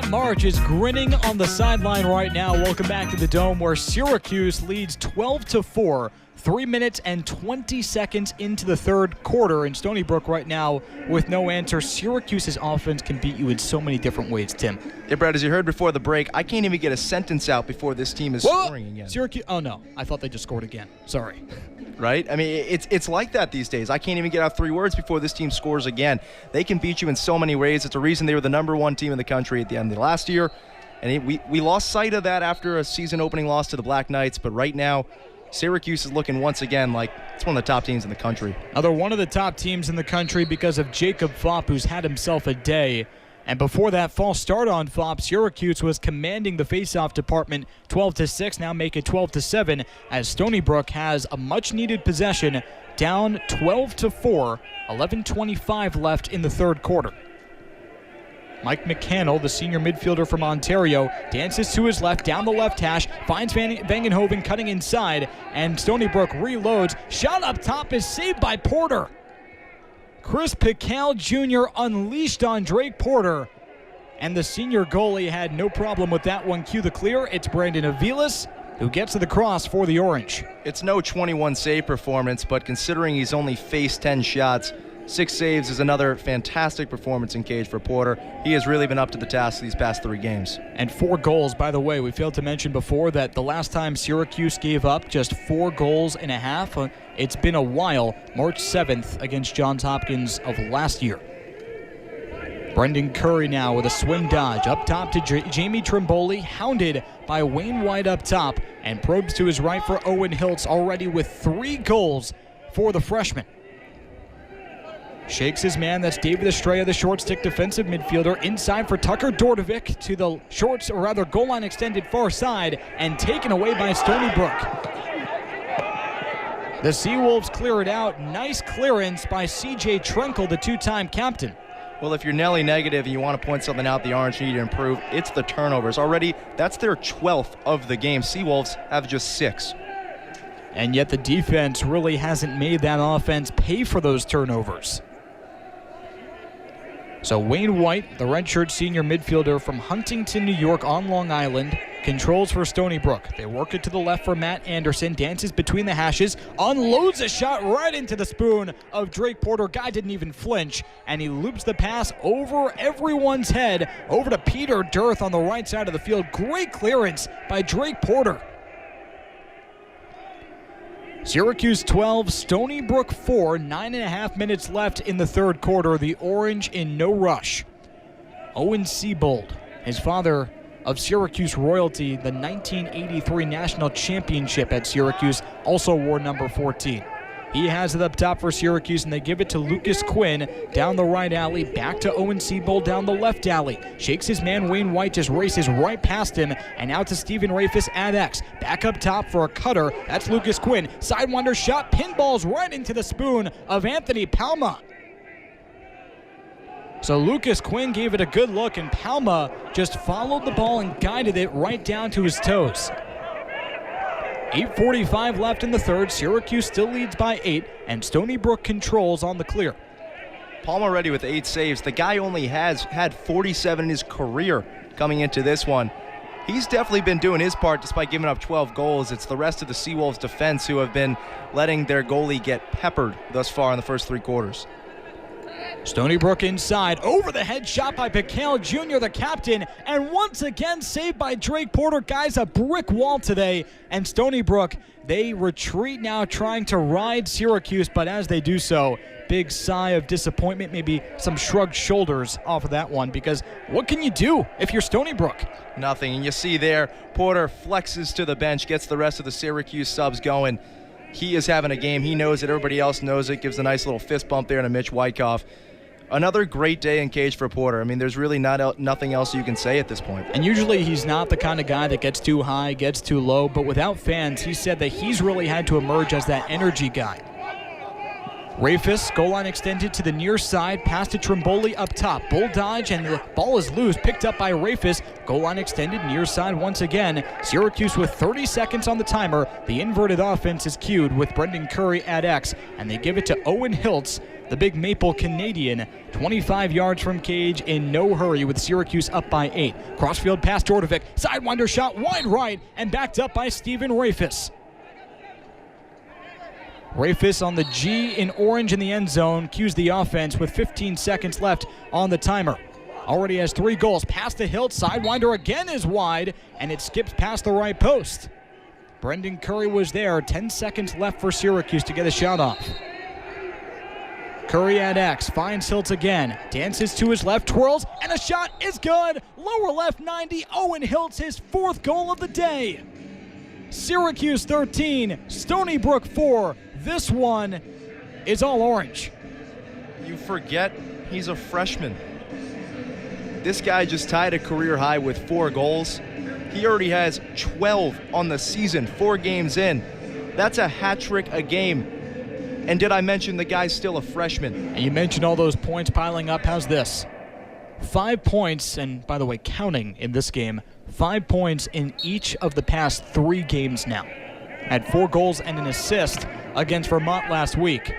Matt March is grinning on the sideline right now. Welcome back to the Dome, where Syracuse leads 12-4. 3 minutes and 20 seconds into the third quarter, and Stony Brook right now with no answer. Syracuse's offense can beat you in so many different ways, Tim. Yeah, Brad, as you heard before the break, I can't even get a sentence out before this team is scoring again. Syracuse, oh no, I thought they just scored again. Sorry. Right? I mean, it's like that these days. I can't even get out 3 words before this team scores again. They can beat you in so many ways. It's a reason they were the #1 team in the country at the end of the last year. And we lost sight of that after a season-opening loss to the Black Knights, but right now, Syracuse is looking once again like it's one of the top teams in the country. Now, they're one of the top teams in the country because of Jacob Fopp, who's had himself a day. And before that false start on Fopp, Syracuse was commanding the faceoff department 12-6, now make it 12-7, as Stony Brook has a much-needed possession, down 12-4, 11:25 left in the third quarter. Mike McCannell, the senior midfielder from Ontario, dances to his left, down the left hash, finds Vangenhoven cutting inside, and Stony Brook reloads. Shot up top is saved by Porter. Chris Pical Jr. unleashed on Drake Porter, and the senior goalie had no problem with that one. Cue the clear. It's Brandon Aviles who gets to the cross for the Orange. It's no 21 save performance, but considering he's only faced 10 shots, 6 saves is another fantastic performance in cage for Porter. He has really been up to the task these past 3 games. And 4 goals, by the way. We failed to mention before that the last time Syracuse gave up just 4 goals and a half, it's been a while, March 7th against Johns Hopkins of last year. Brendan Curry now with a swim dodge up top to Jamie Trimboli, hounded by Wayne White up top, and probes to his right for Owen Hiltz, already with 3 goals for the freshman. Shakes his man, that's David Estrella, the short stick defensive midfielder, inside for Tucker Dordovic to the shorts, or rather goal line extended far side, and taken away by Stony Brook. The Seawolves clear it out. Nice clearance by C.J. Trenkle, the 2-time captain. Well, if you're Nelly negative and you want to point something out the Orange need to improve, it's the turnovers. Already, that's their 12th of the game. Seawolves have just 6. And yet the defense really hasn't made that offense pay for those turnovers. So Wayne White, the redshirt senior midfielder from Huntington, New York on Long Island, controls for Stony Brook. They work it to the left for Matt Anderson, dances between the hashes, unloads a shot right into the spoon of Drake Porter. Guy didn't even flinch, and he loops the pass over everyone's head, over to Peter Dirth on the right side of the field. Great clearance by Drake Porter. Syracuse 12, Stony Brook 4, 9.5 minutes left in the third quarter. The Orange in no rush. Owen Seabold, his father of Syracuse royalty, the 1983 national championship at Syracuse, also wore number 14. He has it up top for Syracuse, and they give it to Lucas Quinn down the right alley, back to Owen Seabold down the left alley. Shakes his man, Wayne White just races right past him, and out to Stephen Rafis at X. Back up top for a cutter, that's Lucas Quinn. Sidewinder shot, pinballs right into the spoon of Anthony Palma. So Lucas Quinn gave it a good look, and Palma just followed the ball and guided it right down to his toes. 8:45 left in the third. Syracuse still leads by 8, and Stony Brook controls on the clear. Palma already with 8 saves. The guy only has had 47 in his career coming into this one. He's definitely been doing his part despite giving up 12 goals. It's the rest of the Seawolves defense who have been letting their goalie get peppered thus far in the first 3 quarters. Stony Brook inside, over the head shot by Pical Jr., the captain, and once again saved by Drake Porter. Guys, a brick wall today, and Stony Brook, they retreat now, trying to ride Syracuse, but as they do so, big sigh of disappointment, maybe some shrugged shoulders off of that one, because what can you do if you're Stony Brook? Nothing, and you see there, Porter flexes to the bench, gets the rest of the Syracuse subs going. He is having a game. He knows it. Everybody else knows it. Gives a nice little fist bump there to Mitch Wyckoff. Another great day in cage for Porter. I mean, there's really nothing else you can say at this point. And usually he's not the kind of guy that gets too high, gets too low, but without fans, he said that he's really had to emerge as that energy guy. Rafis, goal line extended to the near side, pass to Trimboli up top. Bull dodge, and the ball is loose, picked up by Rafis. Goal line extended near side once again. Syracuse with 30 seconds on the timer. The inverted offense is cued with Brendan Curry at X, and they give it to Owen Hiltz, the big Maple Canadian, 25 yards from cage in no hurry with Syracuse up by 8. Crossfield pass Jordovic, sidewinder shot wide right, and backed up by Steven Rafis. Rafis on the G in orange in the end zone, cues the offense with 15 seconds left on the timer. Already has 3 goals. Pass to Hilt, sidewinder again is wide, and it skips past the right post. Brendan Curry was there, 10 seconds left for Syracuse to get a shot off. Curry at X, finds Hiltz again, dances to his left, twirls, and a shot is good! Lower left 90, Owen Hiltz, his 4th goal of the day. Syracuse 13, Stony Brook 4. This one is all orange. You forget he's a freshman. This guy just tied a career high with 4 goals. He already has 12 on the season, 4 games in. That's a hat trick a game. And did I mention the guy's still a freshman? And you mentioned all those points piling up. How's this? 5 points, and by the way, counting in this game, 5 points in each of the past 3 games now. Had 4 goals and an assist against Vermont last week.